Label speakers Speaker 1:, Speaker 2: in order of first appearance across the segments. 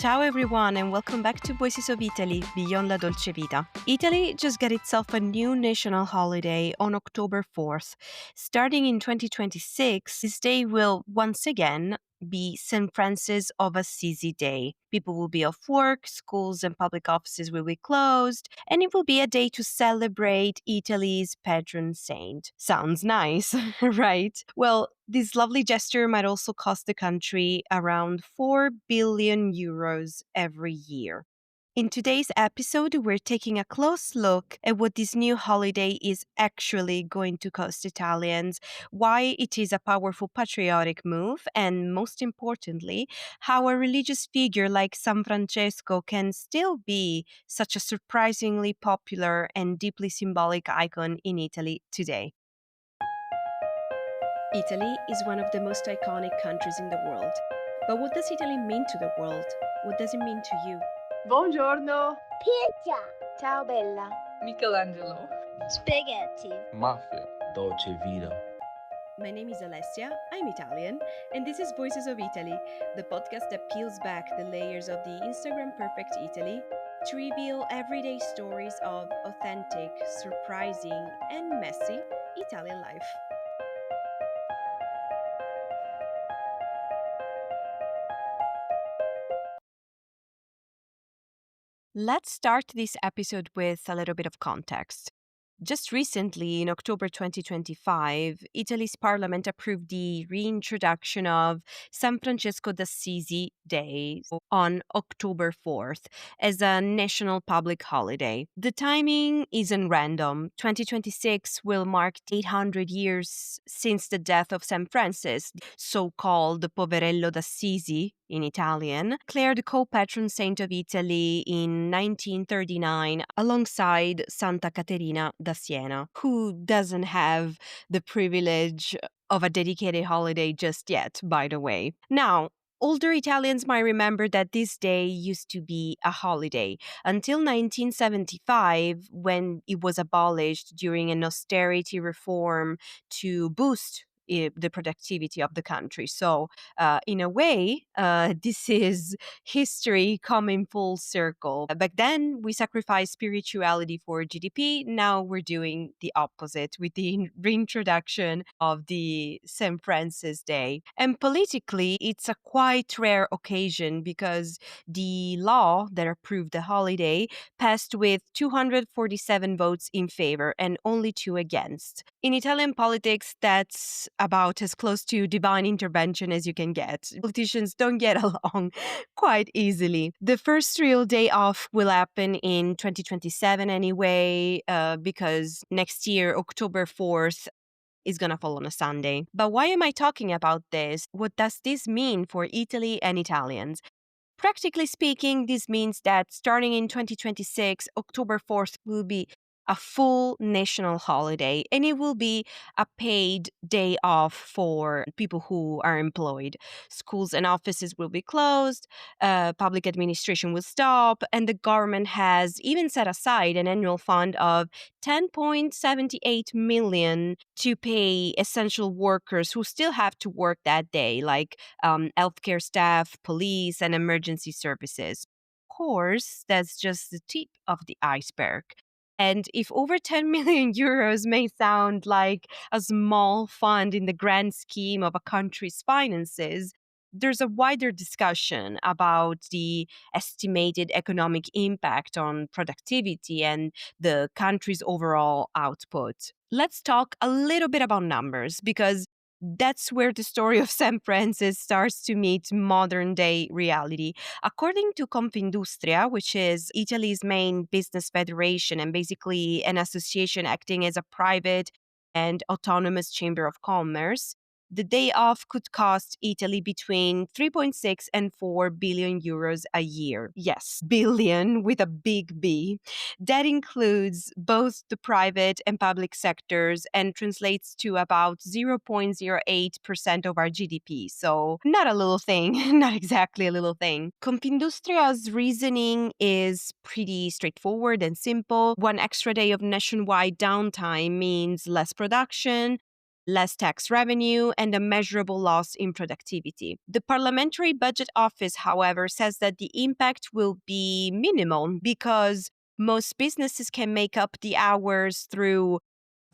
Speaker 1: Ciao everyone and welcome back to Voices of Italy, Beyond la Dolce Vita. Italy just got itself a new national holiday on October 4th. Starting in 2026, this day will once again be St. Francis of Assisi Day. People will be off work, schools and public offices will be closed, and it will be a day to celebrate Italy's patron saint. Sounds nice, right? Well, this lovely gesture might also cost the country around 4 billion euros every year. In today's episode, we're taking a close look at what this new holiday is actually going to cost Italians, why it is a powerful patriotic move, and most importantly, how a religious figure like San Francesco can still be such a surprisingly popular and deeply symbolic icon in Italy today. Italy is one of the most iconic countries in the world. But what does Italy mean to the world? What does it mean to you?
Speaker 2: Buongiorno.
Speaker 3: Pizza.
Speaker 4: Ciao Bella.
Speaker 2: Michelangelo.
Speaker 3: Spaghetti.
Speaker 5: Mafia. Dolce Vita.
Speaker 1: My name is Alessia, I'm Italian, and this is Voices of Italy, the podcast that peels back the layers of the Instagram perfect Italy to reveal everyday stories of authentic, surprising, and messy Italian life. Let's start this episode with a little bit of context. Just recently, in October 2025, Italy's parliament approved the reintroduction of San Francesco d'Assisi Day on October 4th as a national public holiday. The timing isn't random. 2026 will mark 800 years since the death of St. Francis, so-called Poverello d'Assisi in Italian, declared co-patron saint of Italy in 1939 alongside Santa Caterina da Siena, who doesn't have the privilege of a dedicated holiday just yet, by the way. Now, older Italians might remember that this day used to be a holiday until 1975, when it was abolished during an austerity reform to boost the productivity of the country. So, in a way, this is history coming full circle. Back then, we sacrificed spirituality for GDP. Now we're doing the opposite with the reintroduction of the St. Francis Day. And politically, it's a quite rare occasion because the law that approved the holiday passed with 247 votes in favor and only 2 against. In Italian politics, that's about as close to divine intervention as you can get. Politicians don't get along quite easily. The first real day off will happen in 2027 anyway, because next year, October 4th, is going to fall on a Sunday. But why am I talking about this? What does this mean for Italy and Italians? Practically speaking, this means that starting in 2026, October 4th will be a full national holiday, and it will be a paid day off for people who are employed. Schools and offices will be closed, public administration will stop, and the government has even set aside an annual fund of 10.78 million to pay essential workers who still have to work that day, like healthcare staff, police, and emergency services. Of course, that's just the tip of the iceberg. And if over 10 million euros may sound like a small fund in the grand scheme of a country's finances, there's a wider discussion about the estimated economic impact on productivity and the country's overall output. Let's talk a little bit about numbers, because that's where the story of St. Francis starts to meet modern day reality. According to Confindustria, which is Italy's main business federation and basically an association acting as a private and autonomous chamber of commerce, the day off could cost Italy between 3.6 and 4 billion euros a year. Yes, billion with a big B. That includes both the private and public sectors and translates to about 0.08% of our GDP. So, not a little thing, not exactly a little thing. Confindustria's reasoning is pretty straightforward and simple. One extra day of nationwide downtime means less production, less tax revenue, and a measurable loss in productivity. The Parliamentary Budget Office, however, says that the impact will be minimal because most businesses can make up the hours through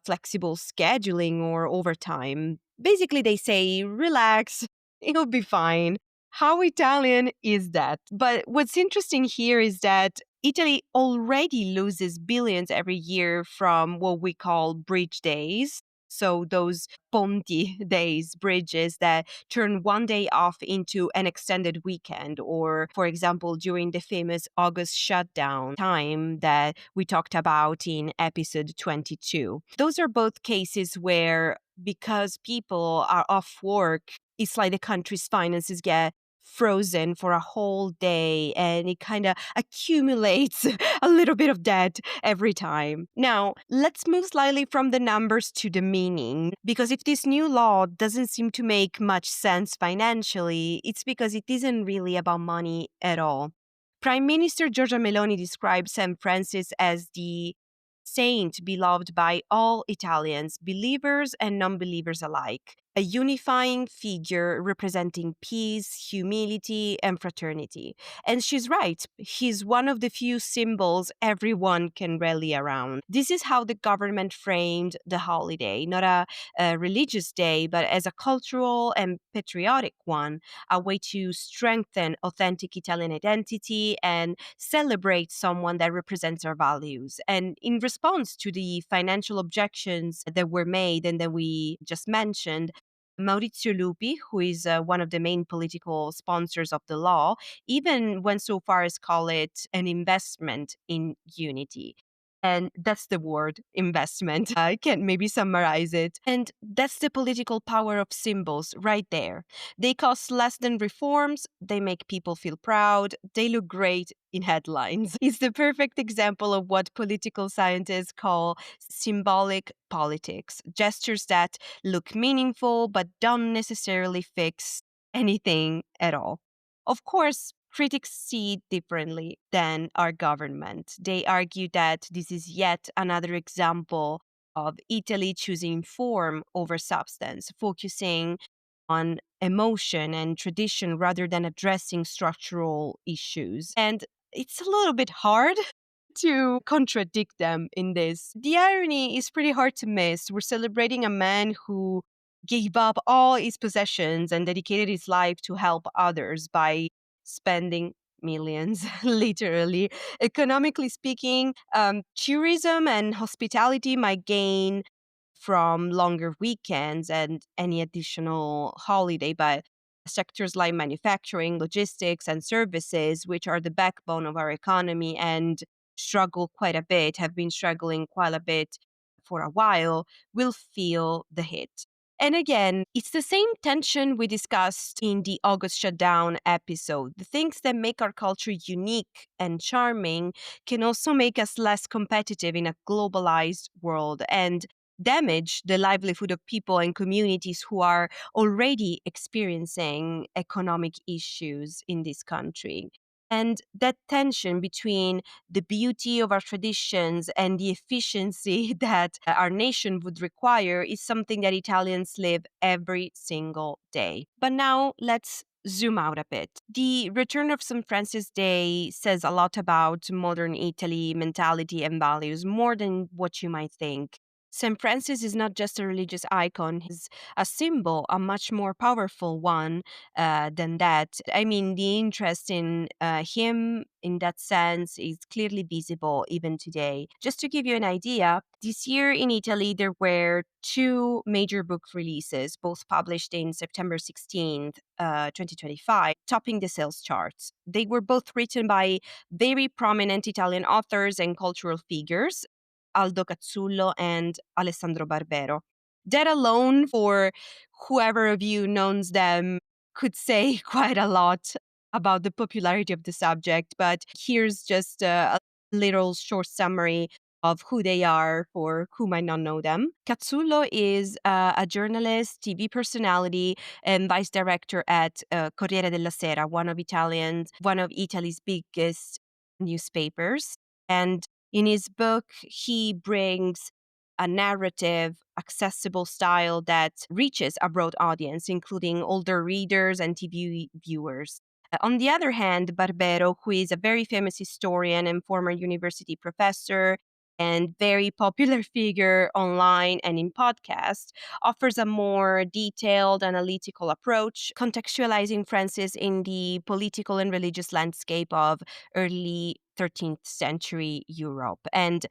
Speaker 1: flexible scheduling or overtime. Basically, they say, relax, it'll be fine. How Italian is that? But what's interesting here is that Italy already loses billions every year from what we call bridge days. So, those ponti days, bridges that turn one day off into an extended weekend, or, for example, during the famous August shutdown time that we talked about in episode 22. Those are both cases where, because people are off work, it's like the country's finances get frozen for a whole day and it kind of accumulates a little bit of debt every time. Now, let's move slightly from the numbers to the meaning, because if this new law doesn't seem to make much sense financially, it's because it isn't really about money at all. Prime Minister Giorgia Meloni describes St. Francis as the saint beloved by all Italians, believers and non believers alike, a unifying figure representing peace, humility, and fraternity. And she's right, he's one of the few symbols everyone can rally around. This is how the government framed the holiday, not a religious day, but as a cultural and patriotic one, a way to strengthen authentic Italian identity and celebrate someone that represents our values. And in response to the financial objections that were made and that we just mentioned, Maurizio Lupi, who is one of the main political sponsors of the law, even went so far as call it an investment in unity. And that's the word, investment. I can maybe summarize it. And that's the political power of symbols right there. They cost less than reforms, they make people feel proud, they look great in headlines. It's the perfect example of what political scientists call symbolic politics, gestures that look meaningful but don't necessarily fix anything at all. Of course, critics see it differently than our government. They argue that this is yet another example of Italy choosing form over substance, focusing on emotion and tradition rather than addressing structural issues. And it's a little bit hard to contradict them in this. The irony is pretty hard to miss. We're celebrating a man who gave up all his possessions and dedicated his life to help others by spending millions, literally. Economically speaking, tourism and hospitality might gain from longer weekends and any additional holiday, but sectors like manufacturing, logistics, and services, which are the backbone of our economy and struggle quite a bit, have been struggling quite a bit for a while, will feel the hit. And again, it's the same tension we discussed in the August shutdown episode. The things that make our culture unique and charming can also make us less competitive in a globalized world and damage the livelihood of people and communities who are already experiencing economic issues in this country. And that tension between the beauty of our traditions and the efficiency that our nation would require is something that Italians live every single day. But now let's zoom out a bit. The return of St. Francis Day says a lot about modern Italy mentality and values, more than what you might think. St. Francis is not just a religious icon, he's a symbol, a much more powerful one than that. I mean, the interest in him in that sense is clearly visible even today. Just to give you an idea, this year in Italy, there were two major book releases, both published in September 16th, 2025, topping the sales charts. They were both written by very prominent Italian authors and cultural figures, Aldo Cazzullo and Alessandro Barbero. That alone, for whoever of you knows them, could say quite a lot about the popularity of the subject. But here's just a little short summary of who they are for who might not know them. Cazzullo is a journalist, TV personality, and vice director at Corriere della Sera, one of Italy's biggest newspapers. And in his book, he brings a narrative, accessible style that reaches a broad audience, including older readers and TV viewers. On the other hand, Barbero, who is a very famous historian and former university professor and very popular figure online and in podcasts, offers a more detailed analytical approach, contextualizing Francis in the political and religious landscape of early 13th century Europe. And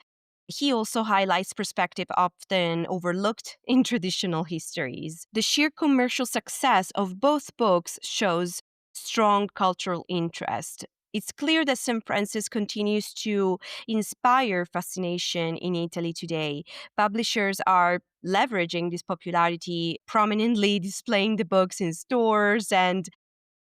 Speaker 1: he also highlights perspective often overlooked in traditional histories. The sheer commercial success of both books shows strong cultural interest. It's clear that St. Francis continues to inspire fascination in Italy today. Publishers are leveraging this popularity, prominently displaying the books in stores and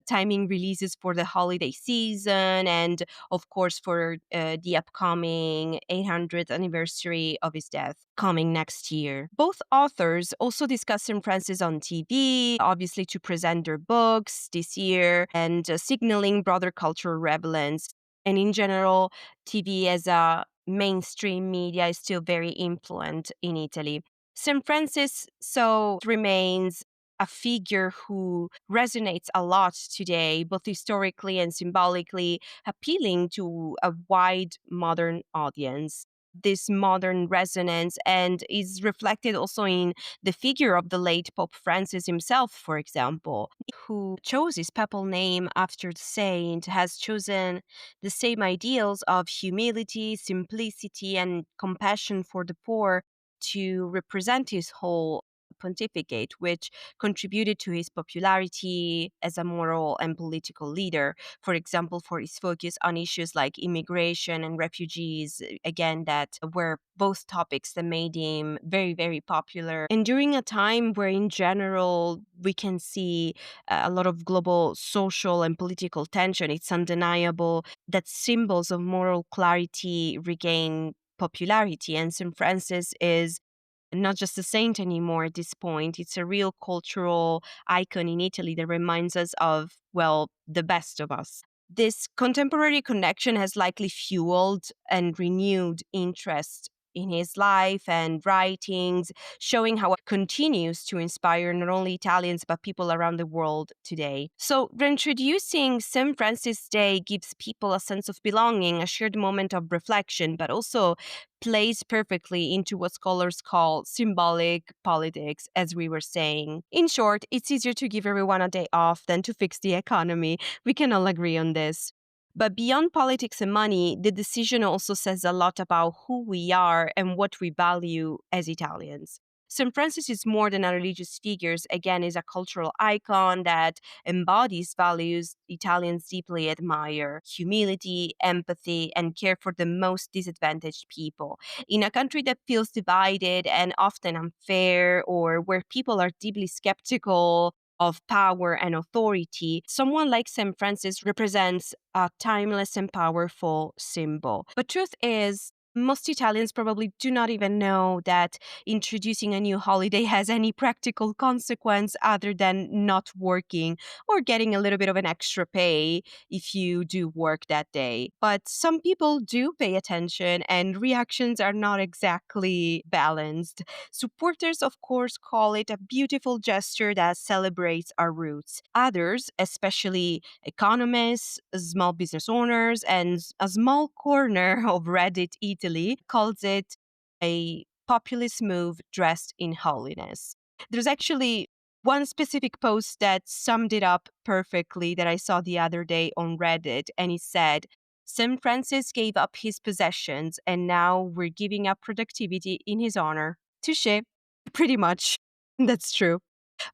Speaker 1: timing releases for the holiday season and, of course, for the upcoming 800th anniversary of his death coming next year. Both authors also discuss St. Francis on TV, obviously to present their books this year and signaling broader cultural relevance. And in general, TV as a mainstream media is still very influent in Italy. St. Francis so remains a figure who resonates a lot today, both historically and symbolically, appealing to a wide modern audience. This modern resonance and is reflected also in the figure of the late Pope Francis himself, for example, who chose his papal name after the saint, has chosen the same ideals of humility, simplicity, and compassion for the poor to represent his whole pontificate, which contributed to his popularity as a moral and political leader. For example, for his focus on issues like immigration and refugees, again, that were both topics that made him very, very popular. And during a time where, in general, we can see a lot of global social and political tension, it's undeniable that symbols of moral clarity regain popularity. And St. Francis is not just a saint anymore at this point. It's a real cultural icon in Italy that reminds us of, well, the best of us. This contemporary connection has likely fueled and renewed interest in his life and writings, showing how it continues to inspire not only Italians but people around the world today. So, reintroducing St. Francis Day gives people a sense of belonging, a shared moment of reflection, but also plays perfectly into what scholars call symbolic politics, as we were saying. In short, it's easier to give everyone a day off than to fix the economy. We can all agree on this. But beyond politics and money, the decision also says a lot about who we are and what we value as Italians. St. Francis is more than a religious figure, again, is a cultural icon that embodies values Italians deeply admire: humility, empathy, and care for the most disadvantaged people. In a country that feels divided and often unfair, or where people are deeply skeptical of power and authority, someone like St. Francis represents a timeless and powerful symbol. But truth is, most Italians probably do not even know that introducing a new holiday has any practical consequence other than not working or getting a little bit of an extra pay if you do work that day. But some people do pay attention, and reactions are not exactly balanced. Supporters, of course, call it a beautiful gesture that celebrates our roots. Others, especially economists, small business owners, and a small corner of Reddit Italy, calls it a populist move dressed in holiness. There's actually one specific post that summed it up perfectly that I saw the other day on Reddit, and it said, St. Francis gave up his possessions, and now we're giving up productivity in his honor. Touche. Pretty much. That's true.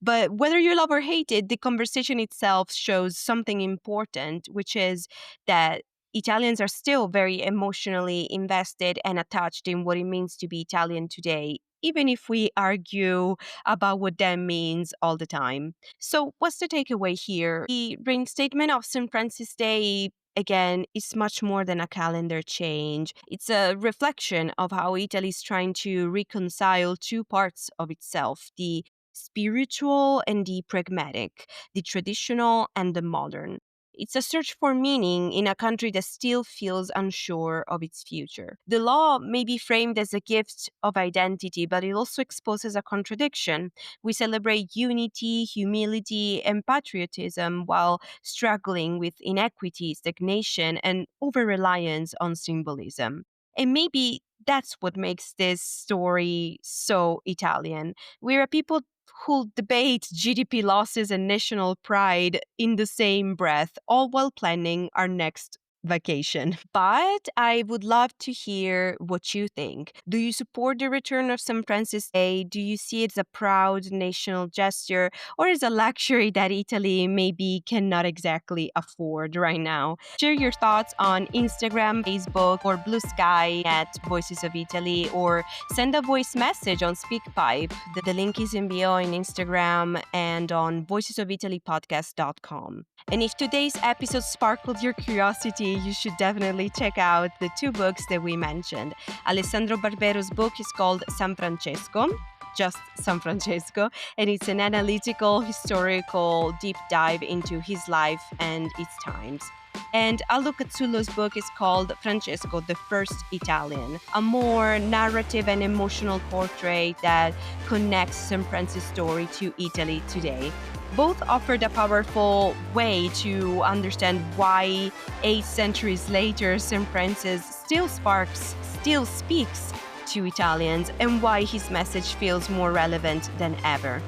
Speaker 1: But whether you love or hate it, the conversation itself shows something important, which is that Italians are still very emotionally invested and attached in what it means to be Italian today, even if we argue about what that means all the time. So, what's the takeaway here? The reinstatement of St. Francis Day, again, is much more than a calendar change. It's a reflection of how Italy is trying to reconcile two parts of itself: the spiritual and the pragmatic, the traditional and the modern. It's a search for meaning in a country that still feels unsure of its future. The law may be framed as a gift of identity, but it also exposes a contradiction. We celebrate unity, humility, and patriotism while struggling with inequity, stagnation, and over reliance on symbolism. And maybe that's what makes this story so Italian. We're a people who debate GDP losses and national pride in the same breath, all while planning our next vacation. But I would love to hear what you think. Do you support the return of San Francisco Day? Do you see it as a proud national gesture or as a luxury that Italy maybe cannot exactly afford right now? Share your thoughts on Instagram, Facebook, or Blue Sky at Voices of Italy, or send a voice message on SpeakPipe. The link is in bio on Instagram and on voicesofitalypodcast.com. And if today's episode sparkled your curiosity, you should definitely check out the two books that we mentioned. Alessandro Barbero's book is called San Francesco, just San Francesco, and it's an analytical, historical deep dive into his life and its times. And Aldo Cazzullo's book is called Francesco, the First Italian, a more narrative and emotional portrait that connects San Francisco's story to Italy today. Both offered a powerful way to understand why 8 centuries later St. Francis still speaks to Italians, and why his message feels more relevant than ever.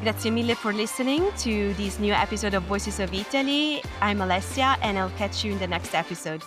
Speaker 1: Grazie mille for listening to this new episode of Voices of Italy. I'm Alessia, and I'll catch you in the next episode.